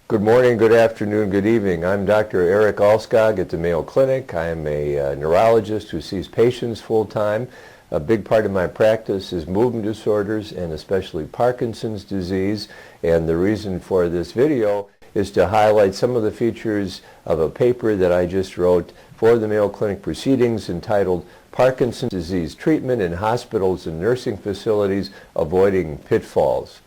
Good morning, good afternoon, good evening. I'm Dr. Eric Alskog at the Mayo Clinic. I am a neurologist who sees patients full-time. A big part of my practice is movement disorders and especially Parkinson's disease. And the reason for this video is to highlight some of the features of a paper that I just wrote for the Mayo Clinic Proceedings entitled Parkinson's Disease Treatment in Hospitals and Nursing Facilities, Avoiding Pitfalls.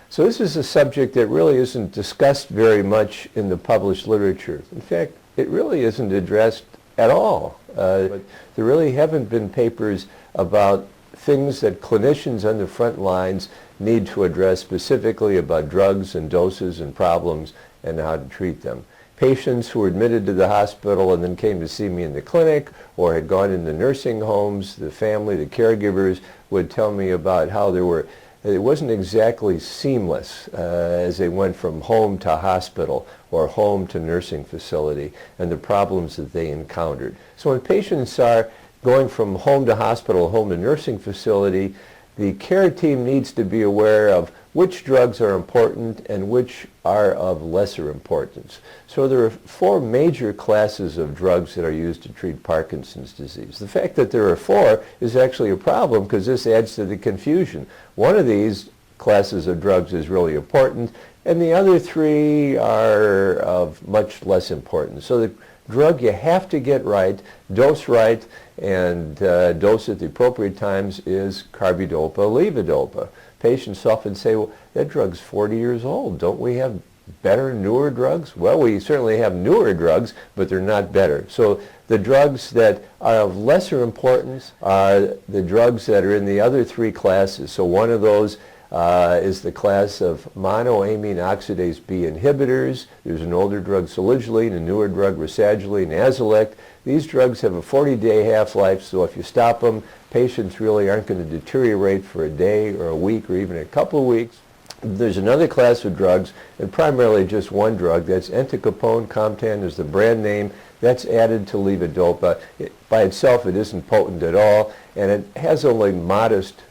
So this is a subject that really isn't discussed very much in the published literature. In fact, it really isn't addressed at all. But there really haven't been papers about things that clinicians on the front lines need to address specifically about drugs and doses and problems and how to treat them. Patients who were admitted to the hospital and then came to see me in the clinic or had gone into nursing homes, the family, the caregivers would tell me about how it wasn't exactly seamless as they went from home to hospital or home to nursing facility and the problems that they encountered. So when patients are going from home to hospital, home to nursing facility, the care team needs to be aware of which drugs are important and which are of lesser importance. So there are four major classes of drugs that are used to treat Parkinson's disease. The fact that there are four is actually a problem because this adds to the confusion. One of these classes of drugs is really important and the other three are of much less importance. So the drug you have to get right, dose right, and dose at the appropriate times is Carbidopa Levodopa. Patients often say, well, that drug's 40 years old. Don't we have better, newer drugs? Well, we certainly have newer drugs, but they're not better. So the drugs that are of lesser importance are the drugs that are in the other three classes. So one of those is the class of monoamine oxidase B inhibitors. There's an older drug, saligeline, a newer drug, rasagiline, Azilect. These drugs have a 40-day half-life, so if you stop them, patients really aren't going to deteriorate for a day or a week or even a couple of weeks. There's another class of drugs, and primarily just one drug, that's entacapone. Comtan is the brand name. That's added to levodopa. By itself, it isn't potent at all, and it has only modest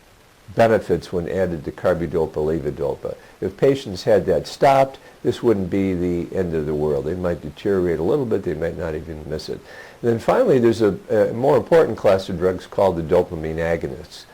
benefits when added to Carbidopa Levodopa. If patients had that stopped, this wouldn't be the end of the world. They might deteriorate a little bit, they might not even miss it. And then finally, there's a more important class of drugs called the dopamine agonists.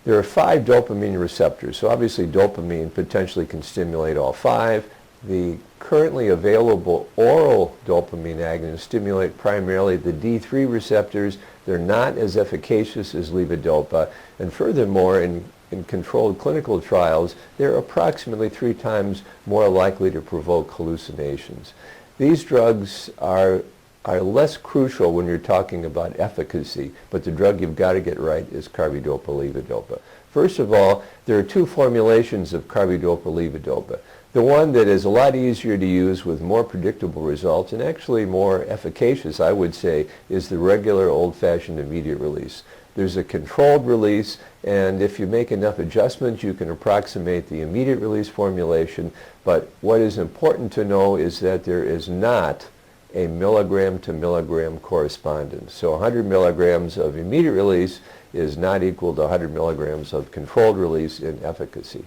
There are 5 dopamine receptors, so obviously dopamine potentially can stimulate all 5. The currently available oral dopamine agonists stimulate primarily the D3 receptors. They're not as efficacious as levodopa, and furthermore, in controlled clinical trials, they're approximately 3 times more likely to provoke hallucinations. These drugs are less crucial when you're talking about efficacy, but the drug you've got to get right is Carbidopa Levodopa. First of all, there are 2 formulations of Carbidopa Levodopa. The one that is a lot easier to use with more predictable results and actually more efficacious, I would say, is the regular old-fashioned immediate release. There's a controlled release, and if you make enough adjustments, you can approximate the immediate release formulation. But what is important to know is that there is not a milligram to milligram correspondence. So 100 milligrams of immediate release is not equal to 100 milligrams of controlled release in efficacy.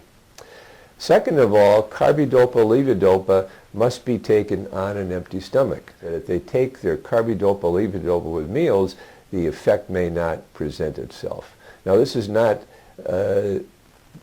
Second of all, Carbidopa Levodopa must be taken on an empty stomach. That if they take their Carbidopa Levodopa with meals, the effect may not present itself. Now, this is not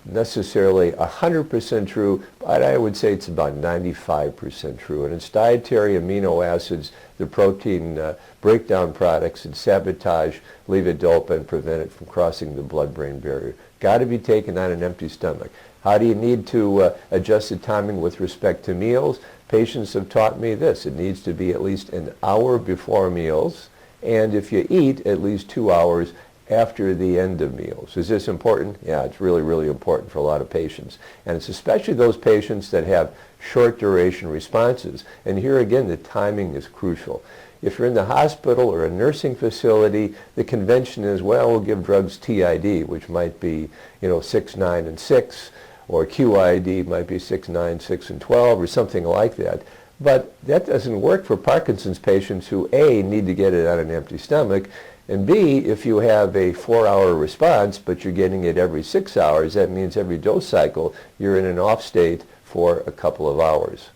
necessarily 100% true, but I would say it's about 95% true. And it's dietary amino acids, the protein breakdown products, that sabotage levodopa and prevent it from crossing the blood-brain barrier. Got to be taken on an empty stomach. How do you need to adjust the timing with respect to meals? Patients have taught me this. It needs to be at least an hour before meals, and if you eat, at least 2 hours after the end of meals. Is this important? Yeah, it's really, really important for a lot of patients. And it's especially those patients that have short duration responses. And here again, the timing is crucial. If you're in the hospital or a nursing facility, the convention is, well, we'll give drugs TID, which might be, 6, 9, and 6, or QID might be 6, 9, 6, and 12, or something like that. But that doesn't work for Parkinson's patients who, A, need to get it on an empty stomach, and B, if you have a 4-hour response, but you're getting it every 6 hours, that means every dose cycle, you're in an off state for a couple of hours.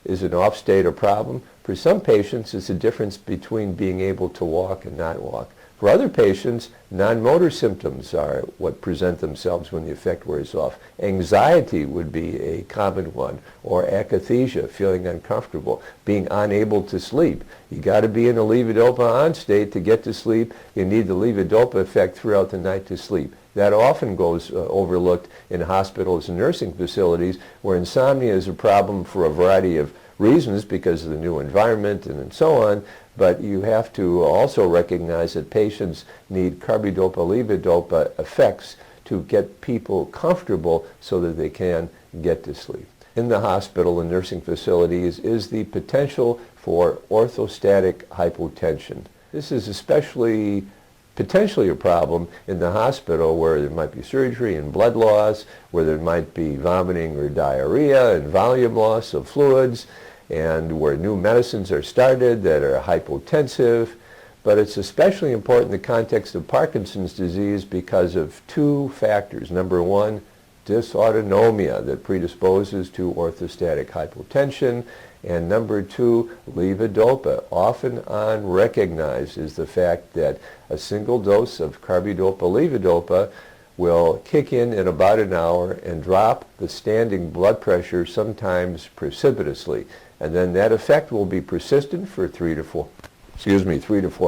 is an off state or problem. For some patients, it's a difference between being able to walk and not walk. For other patients, non-motor symptoms are what present themselves when the effect wears off. Anxiety would be a common one, or akathisia, feeling uncomfortable, being unable to sleep. You got to be in a levodopa on state to get to sleep. You need the levodopa effect throughout the night to sleep. That often goes overlooked in hospitals and nursing facilities, where insomnia is a problem for a variety of reasons because of the new environment and so on. But you have to also recognize that patients need carbidopa levodopa effects to get people comfortable so that they can get to sleep. In the hospital and nursing facilities is the potential for orthostatic hypotension. This is especially potentially a problem in the hospital where there might be surgery and blood loss, where there might be vomiting or diarrhea and volume loss of fluids, and where new medicines are started that are hypotensive. But it's especially important in the context of Parkinson's disease because of two factors. Number one, dysautonomia that predisposes to orthostatic hypotension. And number two, levodopa. Often unrecognized is the fact that a single dose of carbidopa levodopa will kick in about an hour and drop the standing blood pressure, sometimes precipitously. And then that effect will be persistent for 3 to 4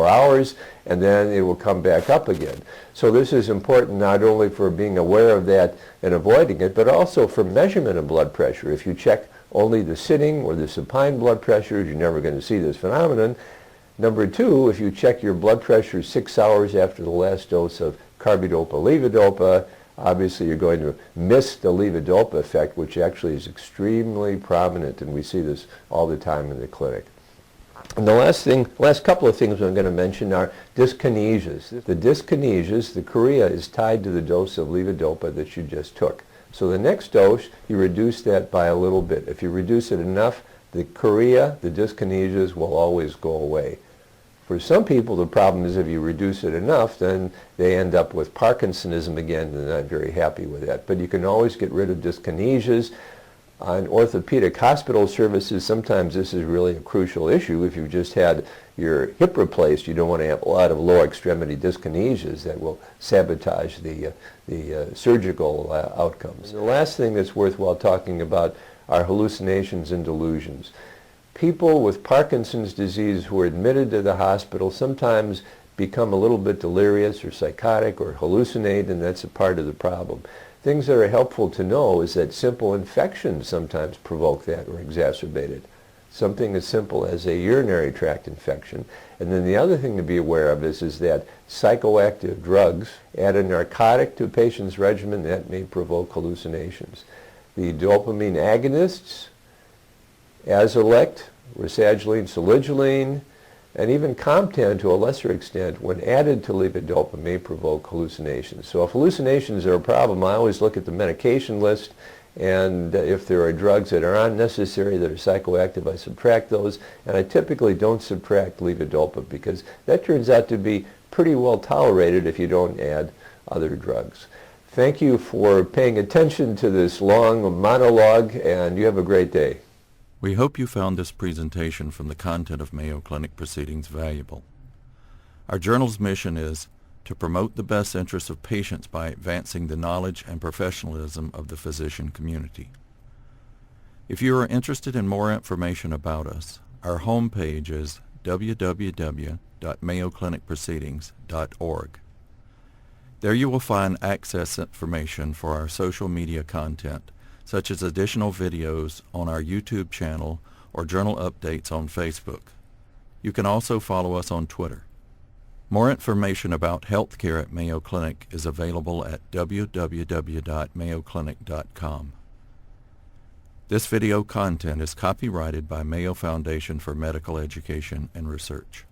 hours, and then it will come back up again. So this is important not only for being aware of that and avoiding it, but also for measurement of blood pressure. If you check only the sitting or the supine blood pressures, you're never going to see this phenomenon. Number two, if you check your blood pressure 6 hours after the last dose of carbidopa levodopa, obviously you're going to miss the levodopa effect, which actually is extremely prominent, and we see this all the time in the clinic. And the last couple of things I'm going to mention are dyskinesias. The dyskinesias, the chorea, is tied to the dose of levodopa that you just took. So the next dose, you reduce that by a little bit. If you reduce it enough, the chorea, the dyskinesias, will always go away. For some people, the problem is if you reduce it enough, then they end up with Parkinsonism again, and they're not very happy with that. But you can always get rid of dyskinesias. On orthopedic hospital services, sometimes this is really a crucial issue. If you've just had your hip replaced, you don't want to have a lot of lower extremity dyskinesias that will sabotage the surgical outcomes. And the last thing that's worthwhile talking about are hallucinations and delusions. People with Parkinson's disease who are admitted to the hospital sometimes become a little bit delirious or psychotic or hallucinate, and that's a part of the problem. Things that are helpful to know is that simple infections sometimes provoke that or exacerbate it. Something as simple as a urinary tract infection. And then the other thing to be aware of is that psychoactive drugs, add a narcotic to a patient's regimen, that may provoke hallucinations. The dopamine agonists, Azilect, rasagiline, salicyline, and even Comtan to a lesser extent, when added to levodopa, may provoke hallucinations. So if hallucinations are a problem, I always look at the medication list, and if there are drugs that are unnecessary, that are psychoactive, I subtract those, and I typically don't subtract levodopa because that turns out to be pretty well tolerated if you don't add other drugs. Thank you for paying attention to this long monologue, and you have a great day. We hope you found this presentation from the content of Mayo Clinic Proceedings valuable. Our journal's mission is to promote the best interests of patients by advancing the knowledge and professionalism of the physician community. If you are interested in more information about us, our homepage is www.mayoclinicproceedings.org. There you will find access information for our social media content, such as additional videos on our YouTube channel or journal updates on Facebook. You can also follow us on Twitter. More information about healthcare at Mayo Clinic is available at www.mayoclinic.com. This video content is copyrighted by Mayo Foundation for Medical Education and Research.